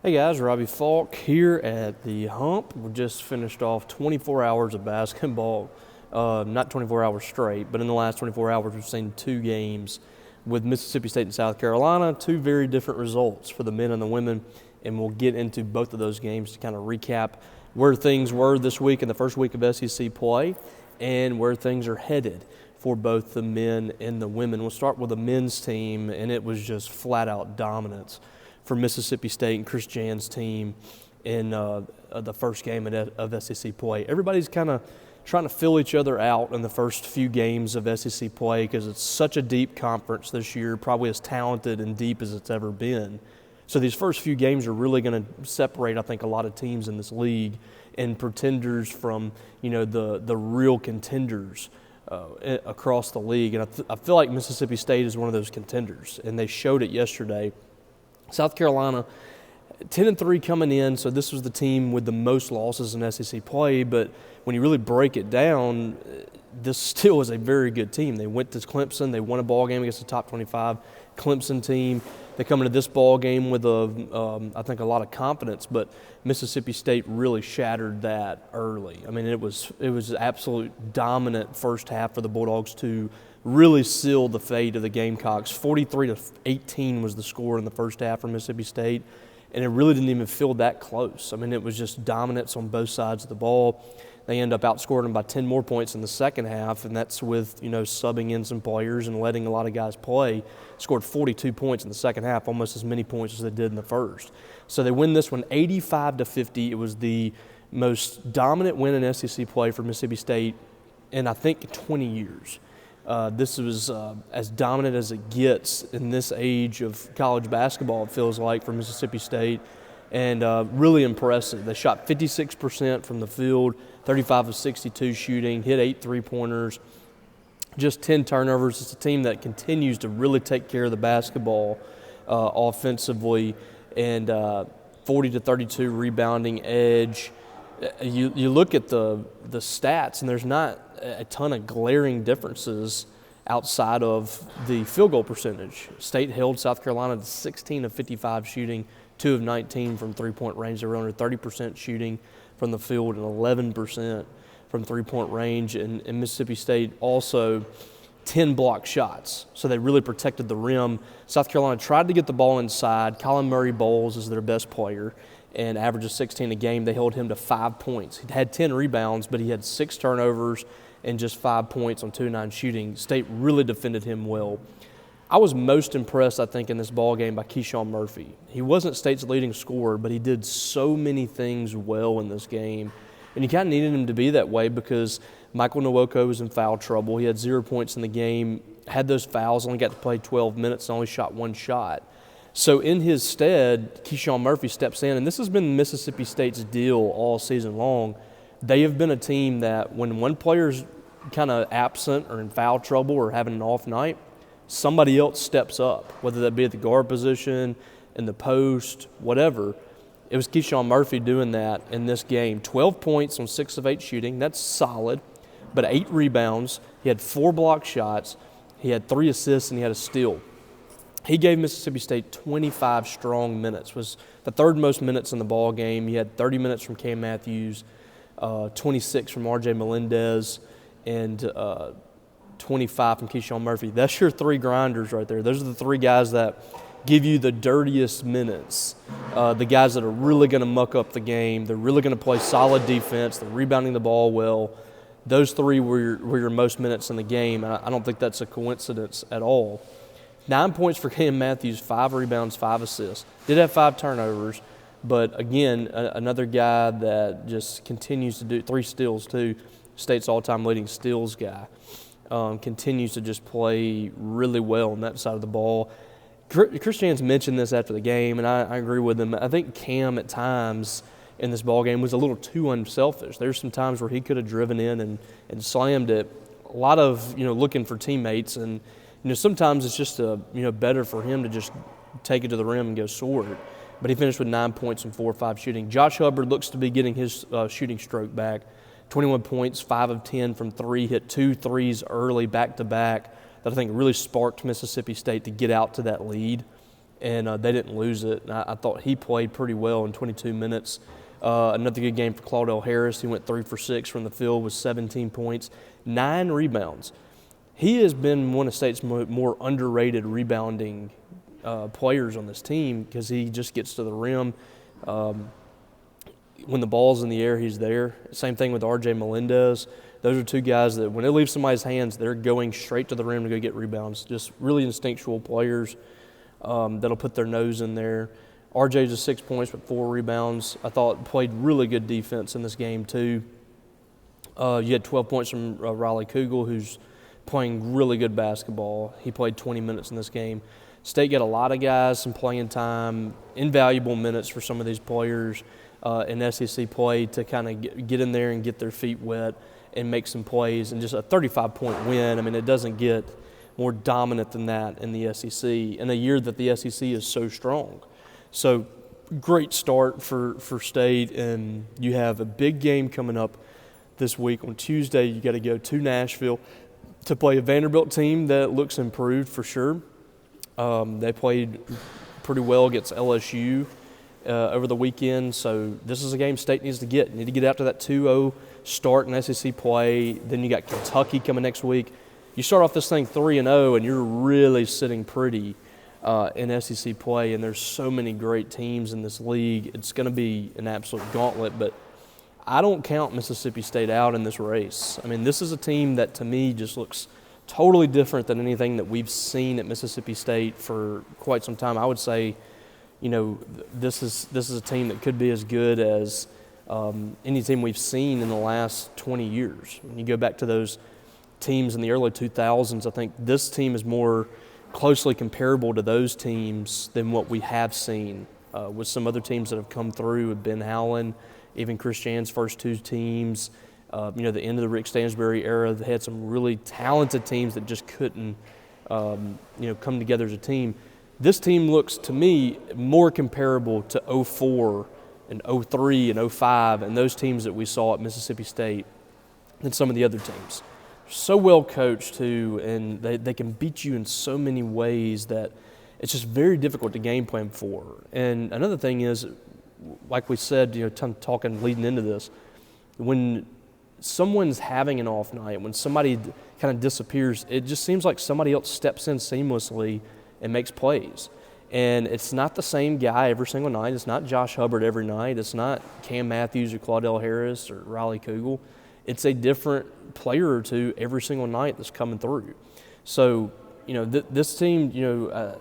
Hey guys, Robbie Falk here at the Hump. We just finished off 24 hours of basketball, not 24 hours straight, but in the last 24 hours we've seen two games with Mississippi State and South Carolina, two very different results for the men and the women, and we'll get into both of those games to kind of recap where things were this week in the first week of SEC play and where things are headed for both the men and the women. We'll start with the men's team, and it was just flat-out dominance for Mississippi State and Chris Jan's team in the first game of SEC play. Everybody's kind of trying to fill each other out in the first few games of SEC play because it's such a deep conference this year, probably as talented and deep as it's ever been. So these first few games are really going to separate, I think, a lot of teams in this league and pretenders from, the real contenders across the league. And I feel like Mississippi State is one of those contenders, and they showed it yesterday. South Carolina, 10-3 coming in, so this was the team with the most losses in SEC play, but when you really break it down, this still is a very good team. They went to Clemson, they won a ball game against the top 25 Clemson team. They come into this ball game with I think a lot of confidence, but Mississippi State really shattered that early. I mean, it was absolute dominant first half for the Bulldogs to really sealed the fate of the Gamecocks. 43-18 was the score in the first half for Mississippi State, and it really didn't even feel that close. I mean, it was just dominance on both sides of the ball. They end up outscoring them by 10 more points in the second half, and that's with, subbing in some players and letting a lot of guys play. Scored 42 points in the second half, almost as many points as they did in the first. So they win this one 85-50. It was the most dominant win in SEC play for Mississippi State in, I think, 20 years. This was as dominant as it gets in this age of college basketball, it feels like, for Mississippi State, and really impressive. They shot 56% from the field, 35 of 62 shooting, hit 8 three-pointers, just 10 turnovers. It's a team that continues to really take care of the basketball offensively, and 40-32 rebounding edge. You look at the stats, and there's not a ton of glaring differences outside of the field goal percentage. State held South Carolina to 16 of 55 shooting, 2 of 19 from three-point range. They were under 30% shooting from the field and 11% from three-point range. And Mississippi State also 10 block shots, so they really protected the rim. South Carolina tried to get the ball inside. Colin Murray Bowles is their best player and averages 16 a game. They held him to 5 points. He had 10 rebounds, but he had 6 turnovers and just 5 points on 2-9 shooting. State really defended him well. I was most impressed, I think, in this ball game by Keyshawn Murphy. He wasn't State's leading scorer, but he did so many things well in this game. And you kind of needed him to be that way because Michael Nwoko was in foul trouble. He had 0 points in the game, had those fouls, only got to play 12 minutes, and only shot 1 shot. So in his stead, Keyshawn Murphy steps in, and this has been Mississippi State's deal all season long. They have been a team that when one player's kind of absent or in foul trouble or having an off night, somebody else steps up, whether that be at the guard position, in the post, whatever. It was Keyshawn Murphy doing that in this game. 12 points on 6 of 8 shooting. That's solid, but 8 rebounds. He had 4 block shots. He had 3 assists, and he had a steal. He gave Mississippi State 25 strong minutes, was the third most minutes in the ball game. He had 30 minutes from Cam Matthews, 26 from R.J. Melendez, and 25 from Keyshawn Murphy. That's your 3 grinders right there. Those are the 3 guys that give you the dirtiest minutes, the guys that are really going to muck up the game. They're really going to play solid defense. They're rebounding the ball well. Those 3 were your most minutes in the game, and I don't think that's a coincidence at all. 9 points for Cam Matthews, 5 rebounds, 5 assists. Did have 5 turnovers, but again, another guy that just continues to do 3 steals too. State's all-time leading steals guy. Continues to just play really well on that side of the ball. Chris Jan's mentioned this after the game, and I agree with him. I think Cam at times in this ball game was a little too unselfish. There's some times where he could have driven in and slammed it. A lot of looking for teammates, and sometimes it's just better for him to just take it to the rim and go score it. But he finished with 9 points and 4 of 5 shooting. Josh Hubbard looks to be getting his shooting stroke back. 21 points, 5 of 10 from 3, hit 2 threes early back-to-back that I think really sparked Mississippi State to get out to that lead. and they didn't lose it. And I thought he played pretty well in 22 minutes. Another good game for Claudell Harris. He went 3 for 6 from the field with 17 points, 9 rebounds. He has been one of State's more underrated rebounding players on this team because he just gets to the rim. When the ball's in the air, he's there. Same thing with R.J. Melendez. Those are two guys that when it leaves somebody's hands, they're going straight to the rim to go get rebounds. Just really instinctual players that'll put their nose in there. R.J.'s just 6 points with 4 rebounds. I thought played really good defense in this game too. You had 12 points from Riley Kugel, who's playing really good basketball. He played 20 minutes in this game. State got a lot of guys, some playing time, invaluable minutes for some of these players in SEC play to kind of get in there and get their feet wet and make some plays, and just a 35-point win. I mean, it doesn't get more dominant than that in the SEC in a year that the SEC is so strong. So great start for State, and you have a big game coming up this week. On Tuesday, you got to go to Nashville to play a Vanderbilt team that looks improved for sure. They played pretty well against LSU over the weekend, so this is a game State needs to get. Need to get out to that 2-0 start in SEC play. Then you got Kentucky coming next week. You start off this thing 3-0, and you're really sitting pretty in SEC play, and there's so many great teams in this league. It's going to be an absolute gauntlet, but I don't count Mississippi State out in this race. I mean, this is a team that to me just looks totally different than anything that we've seen at Mississippi State for quite some time. I would say, you know, this is a team that could be as good as any team we've seen in the last 20 years. When you go back to those teams in the early 2000s, I think this team is more closely comparable to those teams than what we have seen with some other teams that have come through with Ben Howland, even Chris Jan's first 2 teams. You know, the end of the Rick Stansbury era, they had some really talented teams that just couldn't, you know, come together as a team. This team looks, to me, more comparable to 04 and 03 and 05 and those teams that we saw at Mississippi State than some of the other teams. So well coached, too, and they can beat you in so many ways that it's just very difficult to game plan for. And another thing is, like we said, you know, talking leading into this, when someone's having an off night, when somebody kind of disappears, it just seems like somebody else steps in seamlessly and makes plays. And it's not the same guy every single night. It's not Josh Hubbard every night. It's not Cam Matthews or Claudell Harris or Riley Kugel. It's a different player or two every single night that's coming through. So, you know, this team, you know,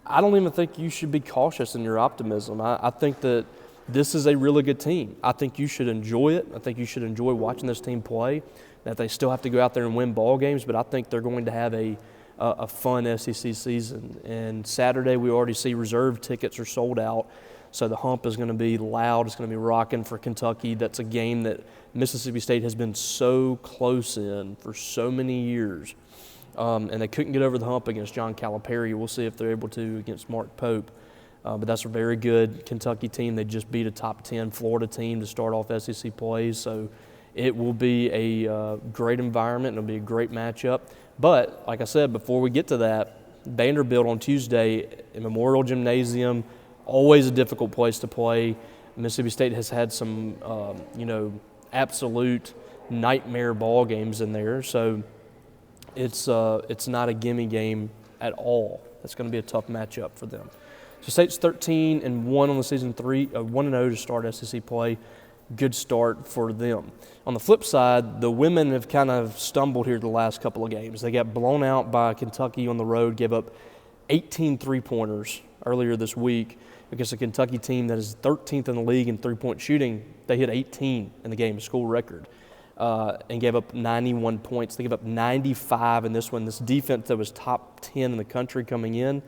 I don't even think you should be cautious in your optimism. I think that this is a really good team. I think you should enjoy it. I think you should enjoy watching this team play. That they still have to go out there and win ball games, but I think they're going to have a fun SEC season. And Saturday, we already see reserve tickets are sold out, so the hump is going to be loud. It's going to be rocking for Kentucky. That's a game that Mississippi State has been so close in for so many years, and they couldn't get over the hump against John Calipari. We'll see if they're able to against Mark Pope. But that's a very good Kentucky team. They just beat a top 10 Florida team to start off SEC plays. So it will be a great environment. It'll be a great matchup. But like I said, before we get to that, Vanderbilt on Tuesday in Memorial Gymnasium, always a difficult place to play. Mississippi State has had some, you know, absolute nightmare ball games in there. So it's not a gimme game at all. It's going to be a tough matchup for them. So State's 13-1 on the season, 1-0 to start SEC play. Good start for them. On the flip side, the women have kind of stumbled here the last couple of games. They got blown out by Kentucky on the road, gave up 18 three-pointers earlier this week against a Kentucky team that is 13th in the league in three-point shooting. They hit 18 in the game, a school record, and gave up 91 points. They gave up 95 in this one. This defense that was top 10 in the country coming in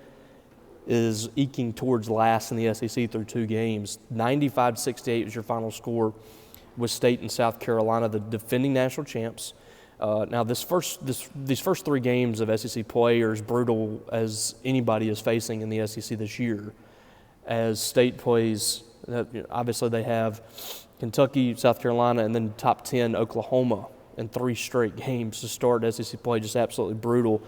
is eking towards last in the SEC through 2 games. 95-68 was your final score with State and South Carolina, the defending national champs. Now, these first 3 games of SEC play are as brutal as anybody is facing in the SEC this year. As State plays, obviously they have Kentucky, South Carolina, and then top 10 Oklahoma in 3 straight games to start SEC play, just absolutely brutal.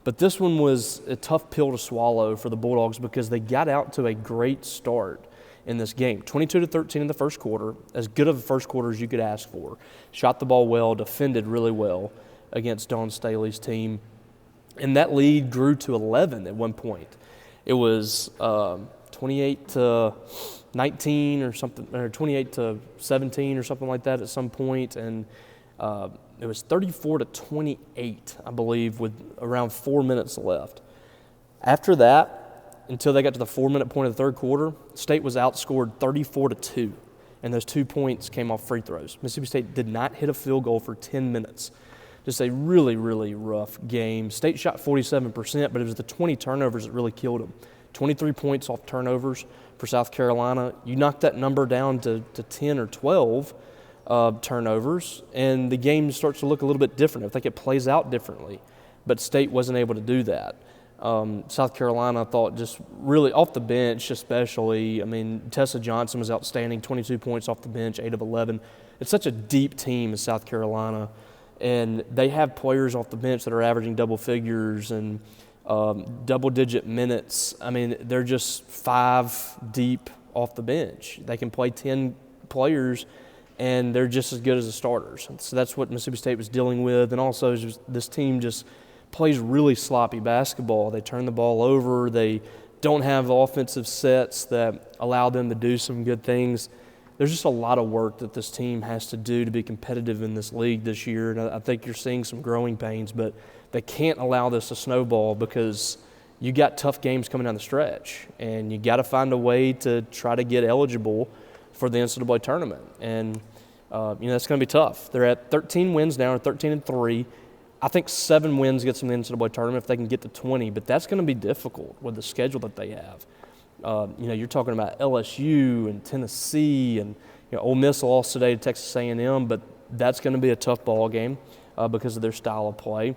But this one was a tough pill to swallow for the Bulldogs because they got out to a great start in this game. 22-13 in the first quarter, as good of a first quarter as you could ask for. Shot the ball well, defended really well against Dawn Staley's team. And that lead grew to 11 at one point. It was 28-19 or something, or 28-17 or something like that at some point, and it was 34-28, I believe, with around 4 minutes left. After that, until they got to the 4-minute point of the third quarter, State was outscored 34-2, and those 2 points came off free throws. Mississippi State did not hit a field goal for 10 minutes. Just a really, really rough game. State shot 47%, but it was the 20 turnovers that really killed them. 23 points off turnovers for South Carolina. You knock that number down to 10 or 12 turnovers, and the game starts to look a little bit different. I think it plays out differently, but State wasn't able to do that. South Carolina, I thought, just really off the bench especially. I mean, Tessa Johnson was outstanding, 22 points off the bench, 8 of 11. It's such a deep team as South Carolina. And they have players off the bench that are averaging double figures and double-digit minutes. I mean, they're just 5 deep off the bench. They can play 10 players, and they're just as good as the starters. So that's what Mississippi State was dealing with. And also, this team just plays really sloppy basketball. They turn the ball over. They don't have offensive sets that allow them to do some good things. There's just a lot of work that this team has to do to be competitive in this league this year, and I think you're seeing some growing pains, but they can't allow this to snowball because you got tough games coming down the stretch, and you got to find a way to try to get eligible for the NCAA tournament, and that's going to be tough. They're at 13 wins now, or 13-3. I think 7 wins gets them in the NCAA tournament if they can get to 20, but that's going to be difficult with the schedule that they have. You're talking about LSU and Tennessee, and Ole Miss lost today to Texas A&M, but that's going to be a tough ball game because of their style of play.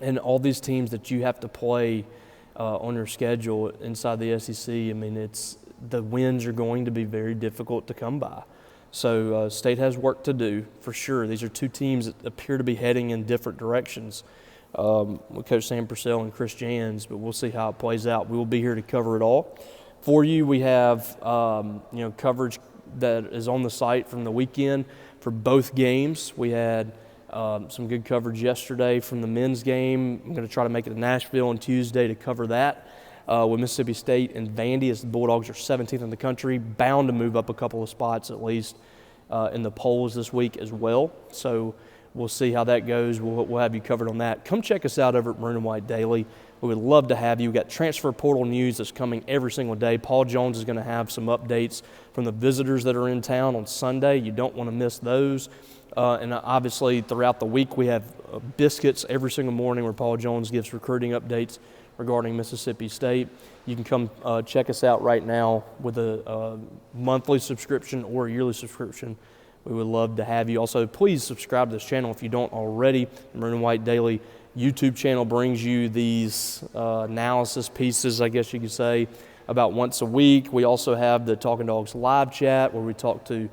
And all these teams that you have to play on your schedule inside the SEC, I mean, the wins are going to be very difficult to come by. So State has work to do for sure. These are 2 teams that appear to be heading in different directions. With Coach Sam Purcell and Chris Jans, but we'll see how it plays out. We will be here to cover it all. For you, we have coverage that is on the site from the weekend for both games. We had some good coverage yesterday from the men's game. I'm going to try to make it to Nashville on Tuesday to cover that with Mississippi State and Vandy, as the Bulldogs are 17th in the country, bound to move up a couple of spots at least in the polls this week as well. So we'll see how that goes. We'll have you covered on that. Come check us out over at Maroon and White Daily. We would love to have you. We've got transfer portal news that's coming every single day. Paul Jones is going to have some updates from the visitors that are in town on Sunday. You don't want to miss those. And obviously throughout the week we have biscuits every single morning where Paul Jones gives recruiting updates regarding Mississippi State. You can come check us out right now with a monthly subscription or a yearly subscription. We would love to have you. Also, please subscribe to this channel if you don't already. The Maroon and White Daily YouTube channel brings you these analysis pieces, I guess you could say, about once a week. We also have the Talkin Dawgs live chat where we talk to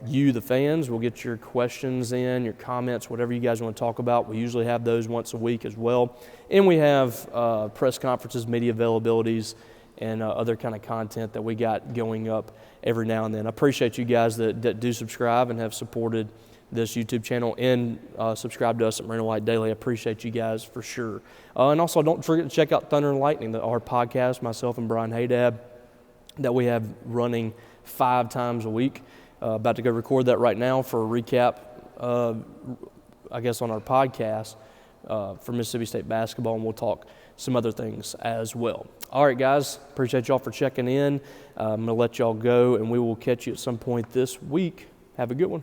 you, the fans. We'll get your questions in, your comments, whatever you guys want to talk about. We usually have those once a week as well. And we have press conferences, media availabilities, and other kind of content that we got going up every now and then. I appreciate you guys that do subscribe and have supported this YouTube channel and subscribe to us at Maroon and White Daily. I appreciate you guys for sure. And also, don't forget to check out Thunder and Lightning, our podcast, myself and Brian Haydab, that we have running 5 times a week. About to go record that right now for a recap, I guess, on our podcast for Mississippi State basketball, and we'll talk some other things as well. All right, guys, appreciate y'all for checking in. I'm going to let y'all go, and we will catch you at some point this week. Have a good one.